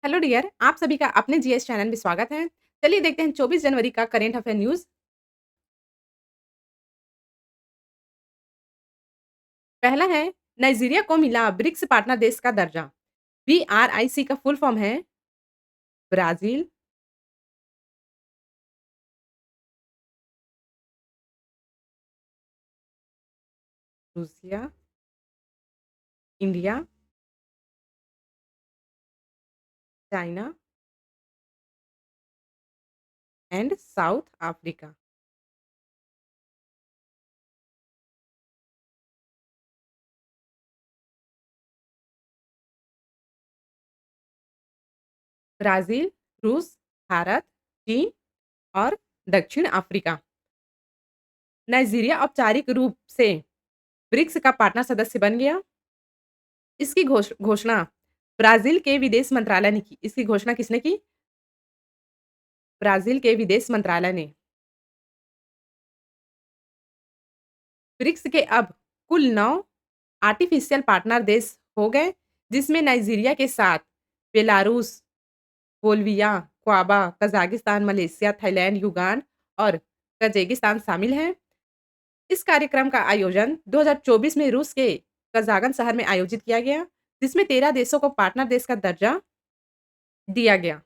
Hello dear, आप सभी का अपने जीएस चैनल में स्वागत है। चलिए देखते हैं 24 जनवरी का करेंट अफेयर न्यूज़। पहला है, नाइजीरिया को मिला ब्रिक्स पार्टनर देश का दर्जा। बीआरआईसी का फुल फॉर्म है Brazil, Russia, India, China and south Africa. Brazil, रूस, भारत, चीन और दक्षिण अफ्रीका। नाइजीरिया औपचारिक रूप से ब्रिक्स का पार्टनर सदस्य बन गया। इसकी घोषणा ब्राज़ील के विदेश मंत्रालय ने की। इसकी घोषणा किसने की? ब्राज़ील के विदेश मंत्रालय ने। ब्रिक्स के अब कुल 9 आर्टिफिशियल पार्टनर देश हो गए, जिसमें नाइजीरिया के साथ Belarus, Bolivia, Cuba, Kazakhstan, Malaysia, Thailand, Uganda और कजाकिस्तान शामिल हैं। इस कार्यक्रम का आयोजन 2024 में रूस के कजागन शहर में आयोजित किया गया, जिसमें 13 देशों को पार्टनर देश का दर्जा दिया गया।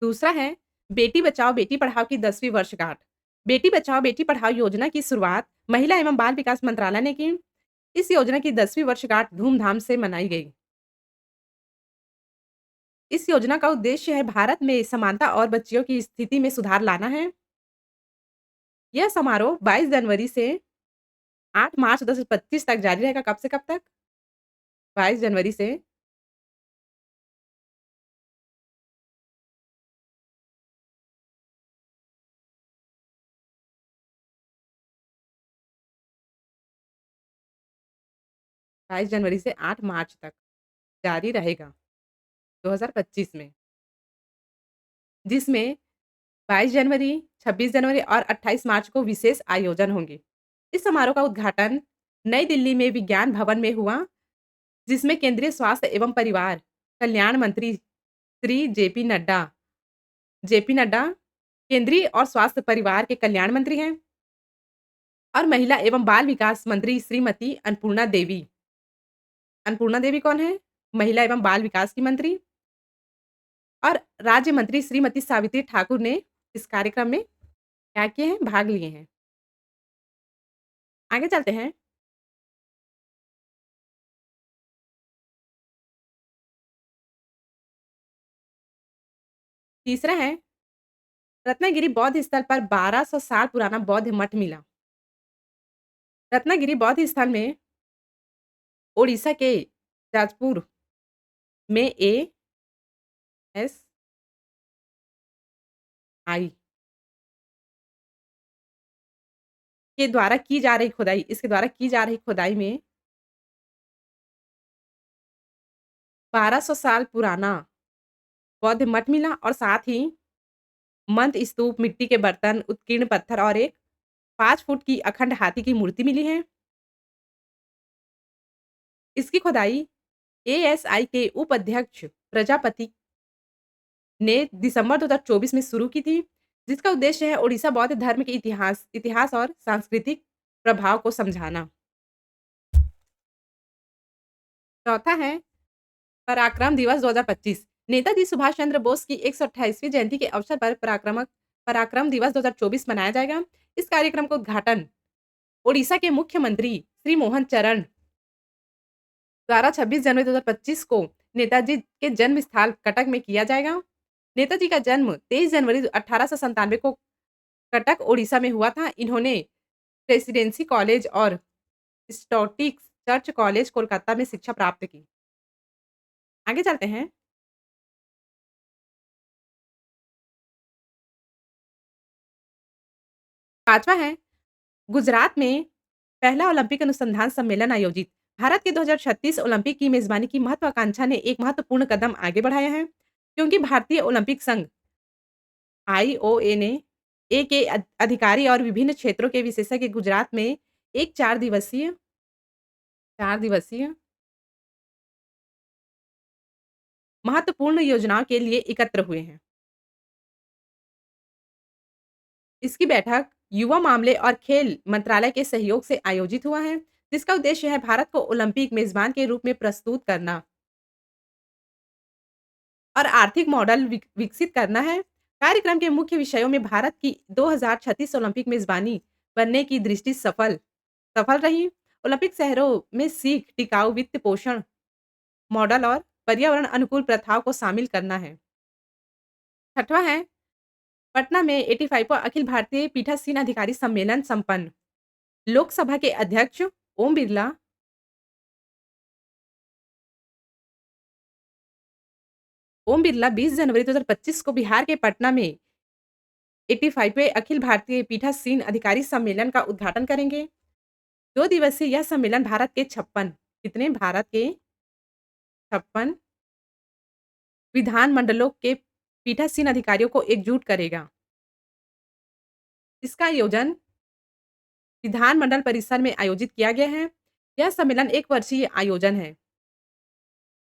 दूसरा है, बेटी बचाओ बेटी पढ़ाओ की 10वीं वर्षगांठ। बेटी बचाओ बेटी पढ़ाओ योजना की शुरुआत महिला एवं बाल विकास मंत्रालय ने की। इस योजना की 10वीं वर्षगांठ धूमधाम से मनाई गई। इस योजना का उद्देश्य है भारत में समानता और बच्चियों की स्थिति में सुधार लाना है। यह समारोह 22 जनवरी से 8 मार्च 2025 तक जारी रहेगा। कब से कब तक? 22 जनवरी से 22 जनवरी से 8 मार्च तक जारी रहेगा 2025 में, जिसमें 22 जनवरी, 26 जनवरी और 28 मार्च को विशेष आयोजन होंगे। इस समारोह का उद्घाटन नई दिल्ली में विज्ञान भवन में हुआ, जिसमें केंद्रीय स्वास्थ्य एवं परिवार कल्याण मंत्री श्री जेपी नड्डा केंद्रीय और स्वास्थ्य परिवार के कल्याण मंत्री हैं और महिला एवं बाल विकास मंत्री श्रीमती अन्नपूर्णा देवी कौन है? महिला एवं बाल विकास की मंत्री। और राज्य मंत्री श्रीमती सावित्री ठाकुर ने इस कार्यक्रम में क्या किए हैं? भाग लिए हैं। आगे चलते हैं। तीसरा है, रत्नागिरी बौद्ध स्थल पर 1200 साल पुराना बौद्ध मठ मिला। रत्नागिरी बौद्ध स्थल में ओडिशा के जाजपुर में एएसआई के द्वारा की जा रही खुदाई इसके द्वारा की जा रही खुदाई में 1200 साल पुराना बौद्ध मठ मिला और साथ ही मंद स्तूप, मिट्टी के बर्तन, उत्कीर्ण पत्थर और एक 5 फुट की अखंड हाथी की मूर्ति मिली है। इसकी खुदाई एएसआई के उपाध्यक्ष प्रजापति ने दिसंबर 2024 में शुरू की थी, जिसका उद्देश्य है ओडिशा बौद्ध धर्म के इतिहास इतिहास और सांस्कृतिक प्रभाव को समझाना। चौथा है, पराक्रम दिवस 2025। नेताजी सुभाष चंद्र बोस की 128वीं जयंती के अवसर पर पराक्रम दिवस 2024 मनाया जाएगा। इस कार्यक्रम का उद्घाटन ओडिशा के मुख्यमंत्री श्री मोहन चरण द्वारा 26 जनवरी 2025 को नेताजी के जन्म स्थल कटक में किया जाएगा। नेताजी का जन्म 23 जनवरी 1897 को कटक, ओडिशा में हुआ था। इन्होंने प्रेसिडेंसी कॉलेज और स्कॉटिश चर्च कॉलेज, कोलकाता में शिक्षा प्राप्त की। आगे चलते हैं। पाँचवा है, गुजरात में पहला ओलंपिक अनुसंधान सम्मेलन आयोजित। भारत के 2036 ओलंपिक की मेजबानी की महत्वाकांक्षा ने एक महत्वपूर्ण कदम आगे बढ़ाया है, क्योंकि भारतीय ओलंपिक संघ आईओए ने ए के अधिकारी और विभिन्न क्षेत्रों के विशेषज्ञ गुजरात में एक 4 दिवसीय महत्वपूर्ण योजनाओं के लिए एकत्र हुए हैं। इसकी बैठक युवा मामले और खेल मंत्रालय के सहयोग से आयोजित हुआ है, जिसका उद्देश्य है भारत को ओलंपिक मेजबान के रूप में प्रस्तुत करना और आर्थिक मॉडल विकसित करना है। कार्यक्रम के मुख्य विषयों में भारत की 2036 ओलंपिक मेजबानी बनने की दृष्टि सफल सफल रही। ओलंपिक शहरों में सीख, टिकाऊ वित्त पोषण मॉडल और पर्यावरण अनुकूल प्रथाओं को शामिल करना है। छठवां है, पटना में 85वां अखिल भारतीय पीठासीन अधिकारी सम्मेलन संपन्न। लोकसभा के अध्यक्ष ओम बिरला ओम बिरला 20 जनवरी 2025 को बिहार के पटना में 85वें अखिल भारतीय पीठासीन अधिकारी सम्मेलन का उद्घाटन करेंगे। 2 दिवसीय यह सम्मेलन भारत के 56 विधान मंडलों के पीठासीन अधिकारियों को एकजुट करेगा। इसका आयोजन विधानमंडल परिसर में आयोजित किया गया है। यह सम्मेलन 1 वर्षीय आयोजन है,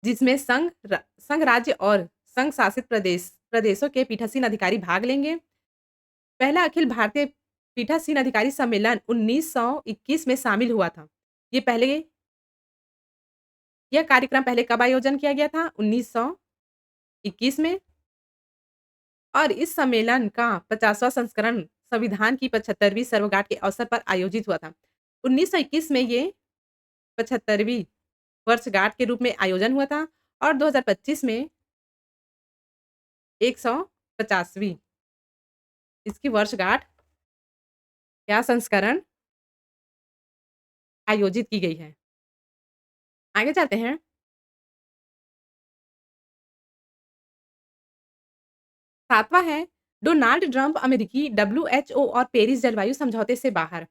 जिसमें संघ राज्य और संघ शासित प्रदेशों के पीठासीन अधिकारी भाग लेंगे। पहला अखिल भारतीय पीठासीन अधिकारी सम्मेलन 1921 में शामिल हुआ था। ये पहले यह कार्यक्रम पहले कब आयोजन किया गया था? 1921 में। और इस सम्मेलन का 50वां संस्करण संविधान की 75वीं सर्वगाँठ के अवसर पर आयोजित हुआ था। 1921 में ये 75वीं वर्षगाँठ के रूप में आयोजन हुआ था और 2025 में 150वीं इसकी वर्षगाँठ या संस्करण आयोजित की गई है। आगे चलते हैं। 7वां है, डोनाल्ड ट्रंप अमेरिकी डब्ल्यूएचओ और पेरिस जलवायु समझौते से बाहर।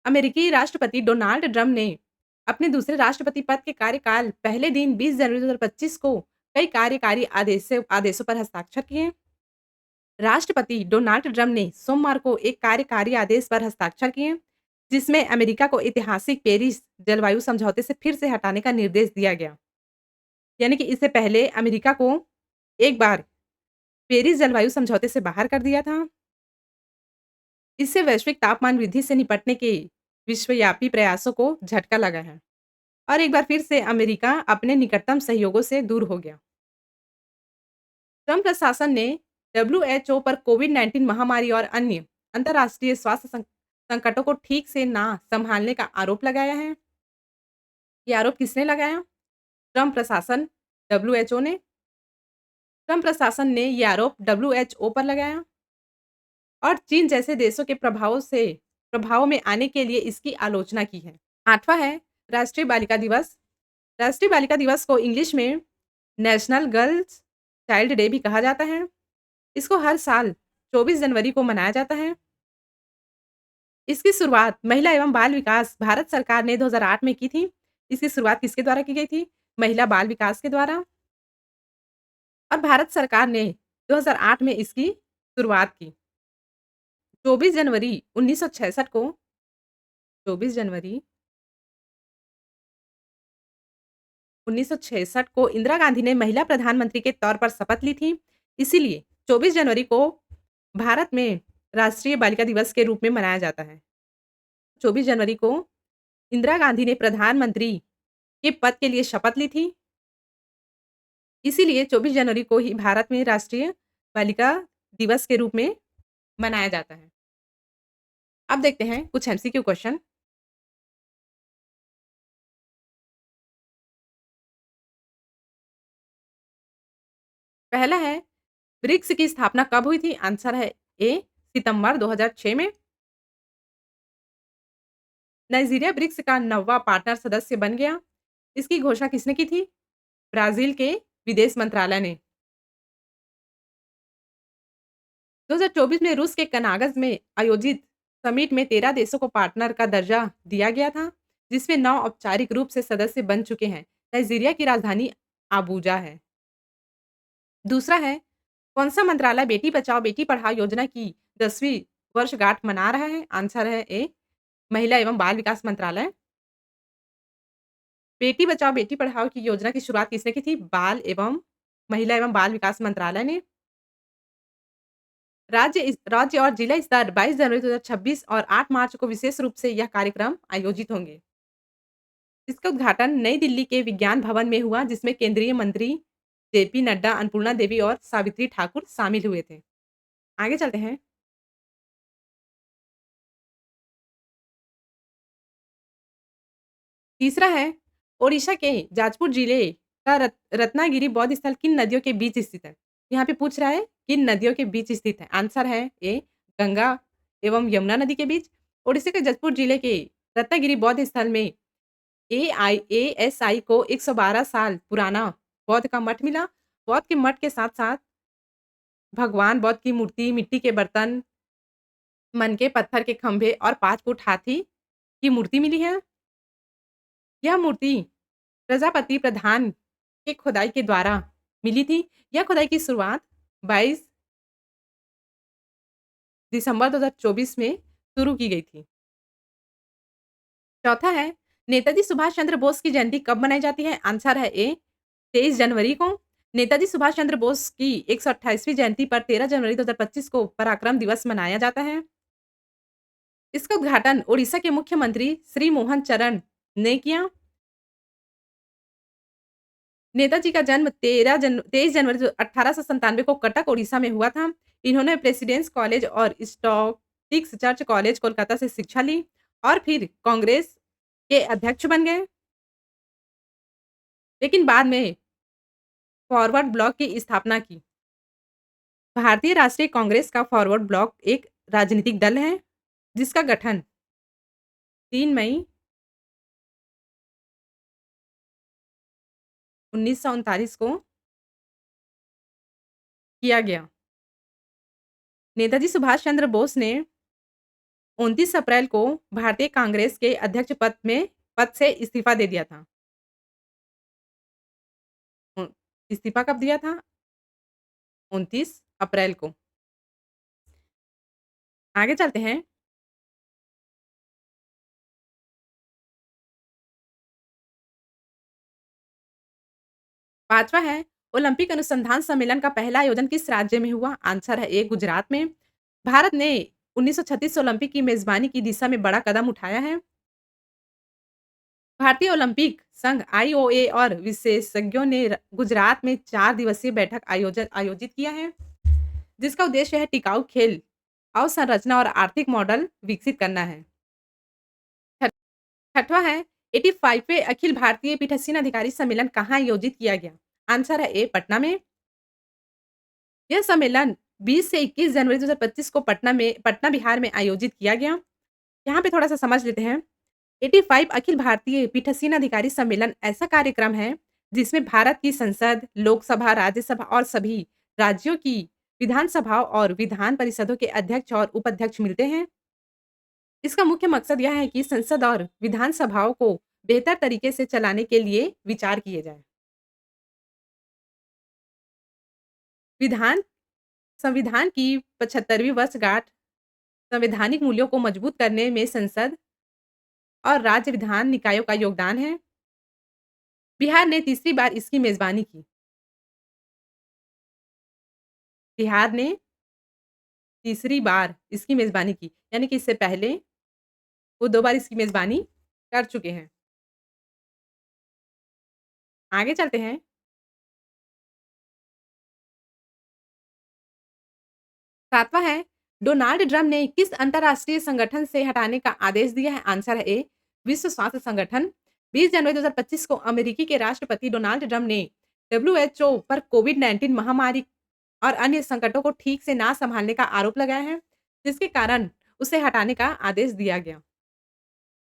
अमेरिकी राष्ट्रपति डोनाल्ड ट्रंप ने अपने दूसरे राष्ट्रपति पद के कार्यकाल पहले दिन 20 जनवरी 2025 को कई कार्यकारी आदेशों पर हस्ताक्षर किए। राष्ट्रपति डोनाल्ड ट्रंप ने सोमवार को एक कार्यकारी आदेश पर हस्ताक्षर किए, जिसमें अमेरिका को ऐतिहासिक पेरिस जलवायु समझौते से फिर से हटाने का निर्देश दिया गया। यानी कि इससे पहले अमेरिका को एक बार पेरिस जलवायु समझौते से बाहर कर दिया था। इससे वैश्विक तापमान वृद्धि से निपटने के विश्वव्यापी प्रयासों को झटका लगा है और एक बार फिर से अमेरिका अपने निकटतम सहयोगों से दूर हो गया। ट्रंप प्रशासन ने डब्ल्यूएचओ पर कोविड-19 महामारी और अन्य अंतर्राष्ट्रीय स्वास्थ्य संकटों को ठीक से ना संभालने का आरोप लगाया है। ये आरोप किसने लगाया? ट्रंप प्रशासन डब्ल्यूएचओ ने। ट्रंप प्रशासन ने ये आरोप डब्ल्यूएचओ पर लगाया और चीन जैसे देशों के प्रभाव में आने के लिए इसकी आलोचना की है। 8वां है, राष्ट्रीय बालिका दिवस। राष्ट्रीय बालिका दिवस को इंग्लिश में नेशनल गर्ल्स चाइल्ड डे भी कहा जाता है। इसको हर साल 24 जनवरी को मनाया जाता है। इसकी शुरुआत महिला एवं बाल विकास भारत सरकार ने 2008 में की थी। इसकी शुरुआत किसके द्वारा की गई थी? महिला बाल विकास के द्वारा। और भारत सरकार ने 2008 में इसकी शुरुआत की। 24 जनवरी 1966 को 24 जनवरी 1966 को इंदिरा गांधी ने महिला प्रधानमंत्री के तौर पर शपथ ली थी। इसीलिए 24 जनवरी को भारत में राष्ट्रीय बालिका दिवस के रूप में मनाया जाता है। 24 जनवरी को इंदिरा गांधी ने प्रधानमंत्री के पद के लिए शपथ ली थी। इसीलिए 24 जनवरी को ही भारत में राष्ट्रीय बालिका दिवस के रूप में मनाया जाता है। अब देखते हैं कुछ एमसीक्यू क्वेश्चन। पहला है, ब्रिक्स की स्थापना कब हुई थी? आंसर है ए सितंबर 2006 में। नाइजीरिया ब्रिक्स का 9वां पार्टनर सदस्य बन गया। इसकी घोषणा किसने की थी? ब्राजील के विदेश मंत्रालय ने। 2024 में रूस के कनागस में आयोजित समिट में 13 देशों को पार्टनर का दर्जा दिया गया था, जिसमें 9 औपचारिक रूप से सदस्य बन चुके हैं। नाइजीरिया की राजधानी आबूजा है। दूसरा है, कौन सा मंत्रालय बेटी बचाओ बेटी पढ़ाओ योजना की 10वीं वर्षगांठ मना रहा है? आंसर है ए महिला एवं बाल विकास मंत्रालय। बेटी बचाओ बेटी पढ़ाओ की योजना की शुरुआत किसने की थी? बाल एवं महिला एवं बाल विकास मंत्रालय ने। राज्य और जिला स्तर 22 जनवरी 2026 और 8 मार्च को विशेष रूप से यह कार्यक्रम आयोजित होंगे। इसका उद्घाटन नई दिल्ली के विज्ञान भवन में हुआ, जिसमें केंद्रीय मंत्री जेपी नड्डा, अन्नपूर्णा देवी और सावित्री ठाकुर शामिल हुए थे। आगे चलते हैं। तीसरा है, ओडिशा के जाजपुर जिले का रत्नागिरी बौद्ध स्थल किन नदियों के बीच स्थित है? यहाँ पे पूछ रहा है किन नदियों के बीच स्थित है? आंसर है ए गंगा एवं यमुना नदी के बीच। ओडिशा के जजपुर जिले के रत्नागिरी बौद्ध स्थल में एआईएएसआई को 112 साल पुराना बौद्ध का मठ मिला। बौद्ध के मठ के साथ-साथ भगवान बौद्ध की मूर्ति, मिट्टी के बर्तन, मन के पत्थर के खंभे और 5 फुट हाथी की मूर्ति मिली है। यह मूर्ति प्रजापति प्रधान के खुदाई के द्वारा मिली थी। यह खुदाई की शुरुआत 22 दिसंबर 2024 में शुरू की गई थी। चौथा है, नेताजी सुभाष चंद्र बोस की जयंती कब मनाई जाती है? आंसर है ए 23 जनवरी को। नेताजी सुभाष चंद्र बोस की 128वीं जयंती पर 13 जनवरी 2025 को पराक्रम दिवस मनाया जाता है। इसका उद्घाटन ओडिशा के मुख्यमंत्री श्री मोहन चरण ने किया। नेताजी का जन्म 23 जनवरी 1897 को कटक, ओडिशा में हुआ था। इन्होंने प्रेसिडेंस कॉलेज और स्कॉटिश चर्च कॉलेज, कोलकाता से शिक्षा ली और फिर कांग्रेस के अध्यक्ष बन गए। लेकिन बाद में फॉरवर्ड ब्लॉक की स्थापना की। भारतीय राष्ट्रीय कांग्रेस का फॉरवर्ड ब्लॉक एक राजनीतिक दल है, जिसका गठन 3 मई 1939 को किया गया। नेताजी सुभाष चंद्र बोस ने 29 अप्रैल को भारतीय कांग्रेस के अध्यक्ष पद से इस्तीफा दे दिया था। उम, इस्तीफा कब दिया था? 29 अप्रैल को। आगे चलते हैं। 5वां है, ओलंपिक अनुसंधान सम्मेलन का पहला आयोजन किस राज्य में हुआ? आंसर है ए गुजरात में। भारत ने 1936 ओलंपिक की मेज़बानी की दिशा में बड़ा कदम उठाया है। भारतीय ओलंपिक संघ आईओए और विशेषज्ञों ने गुजरात में 4 दिवसीय बैठक आयोजित किया है, जिसका उद्देश्य है टिकाऊ खेल अवसंरचना और आर्थिक मॉडल विकसित करना है। छठ छठवां है, 85वें अखिल भारतीय पीठासीन अधिकारी सम्मेलन कहाँ आयोजित किया गया? आंसर है ए पटना में। यह सम्मेलन 20 से 21 जनवरी 2025 को पटना बिहार में आयोजित किया गया। यहाँ पे थोड़ा-सा समझ लेते हैं। 85 अखिल भारतीय पीठासीन अधिकारी सम्मेलन ऐसा कार्यक्रम है, जिसमें भारत की संसद, लोकसभा, राज्यसभा और सभी राज्यों की विधानसभाओं और विधान परिषदों के अध्यक्ष और उपाध्यक्ष मिलते हैं। इसका मुख्य मकसद यह है कि संसद और विधानसभाओं को बेहतर तरीके से चलाने के लिए विचार किए जाएँ। विधान संविधान की 75वीं वर्षगांठ संवैधानिक मूल्यों को मजबूत करने में संसद और राज्य विधान निकायों का योगदान है। बिहार ने तीसरी बार इसकी मेज़बानी की। बिहार ने तीसरी बार इसकी मेज़बानी की, यानी कि इससे पहले वो 2 बार इसकी मेज़बानी कर चुके हैं। आगे चलते हैं। 7वां है, डोनाल्ड ट्रंप ने किस अंतर्राष्ट्रीय संगठन से हटाने का आदेश दिया है? आंसर है ए, विश्व स्वास्थ्य संगठन। 20 जनवरी 2025 को अमेरिकी के राष्ट्रपति डोनाल्ड ट्रंप ने डब्ल्यूएचओ पर कोविड-19 महामारी और अन्य संकटों को ठीक से ना सँभालने का आरोप लगाया है, जिसके कारण उसे हटाने का आदेश दिया गया।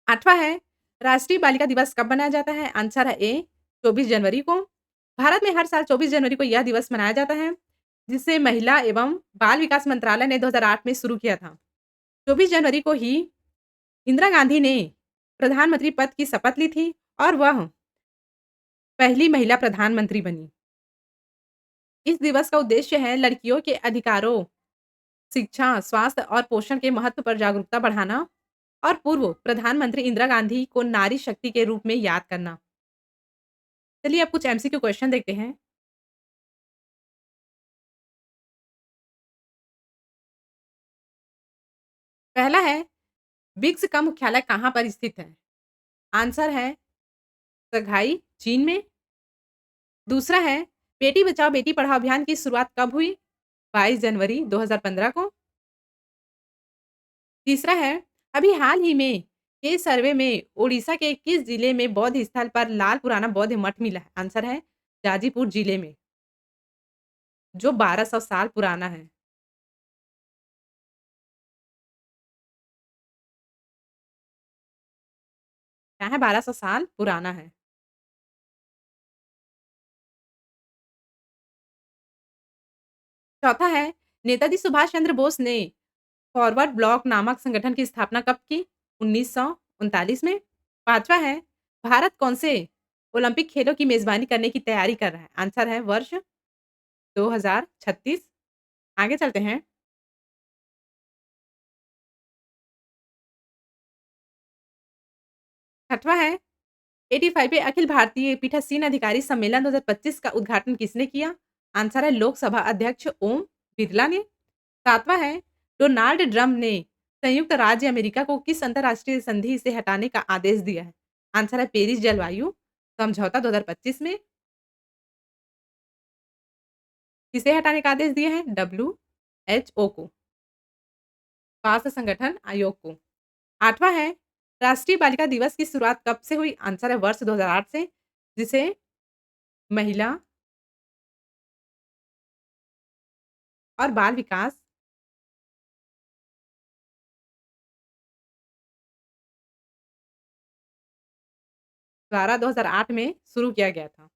8वां है, राष्ट्रीय बालिका दिवस कब मनाया जाता है? आंसर है ए, 24 जनवरी को। भारत में हर साल 24 जनवरी को यह दिवस मनाया जाता है, जिसे महिला एवं बाल विकास मंत्रालय ने 2008 में शुरू किया था। 24 जनवरी को ही इंदिरा गांधी ने प्रधानमंत्री पद की शपथ ली थी और वह पहली महिला प्रधानमंत्री बनी। इस दिवस का उद्देश्य है लड़कियों के अधिकारों, शिक्षा, स्वास्थ्य और पोषण के महत्व पर जागरूकता बढ़ाना और पूर्व प्रधानमंत्री इंदिरा गांधी को नारी शक्ति के रूप में याद करना। चलिए अब कुछ एमसीक्यू क्वेश्चन देखते हैं। पहला है, ब्रिक्स का मुख्यालय कहाँ पर स्थित है? आंसर है शंघाई, चीन में। दूसरा है, बेटी बचाओ बेटी पढ़ाओ अभियान की शुरुआत कब हुई? 22 जनवरी 2015 को। तीसरा है, अभी हाल ही में के सर्वे में ओडिशा के किस जिले में बौद्ध स्थल पर लाल पुराना बौद्ध मठ मिला है? आंसर है जाजीपुर जिले में, जो 1200 साल पुराना है। क्या है? 1200 साल पुराना है। चौथा है, नेताजी सुभाष चंद्र बोस ने फॉरवर्ड ब्लॉक नामक संगठन की स्थापना कब की? 1939 में। पाँचवा है, भारत कौन से ओलंपिक खेलों की मेज़बानी करने की तैयारी कर रहा है? आंसर है वर्ष 2036। आगे चलते हैं। छठवां है, 85वें अखिल भारतीय पीठासीन अधिकारी सम्मेलन 2025 का उद्घाटन किसने किया? आंसर है लोकसभा अध्यक्ष ओम बिरला ने। सातवां है, डोनाल्ड ट्रंप ने संयुक्त राज्य अमेरिका को किस अंतर्राष्ट्रीय संधि से हटाने का आदेश दिया है? आंसर है पेरिस जलवायु समझौता 2025 में। किसे हटाने का आदेश दिया है? डब्ल्यूएचओ को, स्वास्थ्य संगठन आयोग को। आठवां है, राष्ट्रीय बालिका दिवस की शुरुआत कब से हुई? आंसर है वर्ष 2008 से, जिसे महिला और बाल विकास 2008 में शुरू किया गया था।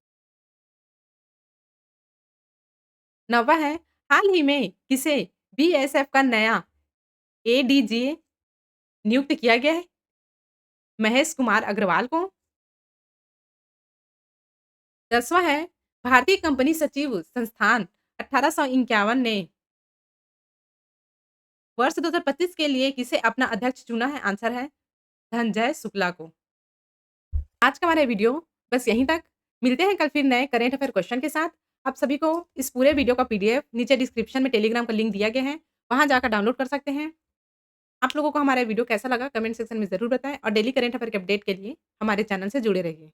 नौवां है, हाल ही में किसे बीएसएफ का नया एडीजी नियुक्त किया गया है? महेश कुमार अग्रवाल को। 10वां है, भारतीय कंपनी सचिव संस्थान 1851 ने वर्ष 2025 के लिए किसे अपना अध्यक्ष चुना है? आंसर है धनंजय शुक्ला को। आज का हमारा वीडियो बस यहीं तक। मिलते हैं कल फिर नए करेंट अफेयर क्वेश्चन के साथ। आप सभी को इस पूरे वीडियो का पीडीएफ नीचे डिस्क्रिप्शन में टेलीग्राम का लिंक दिया गया है, वहाँ जाकर डाउनलोड कर सकते हैं। आप लोगों को हमारा वीडियो कैसा लगा कमेंट सेक्शन में ज़रूर बताएँ और डेली करेंट अफेयर के अपडेट के लिए हमारे चैनल से जुड़े रहिए।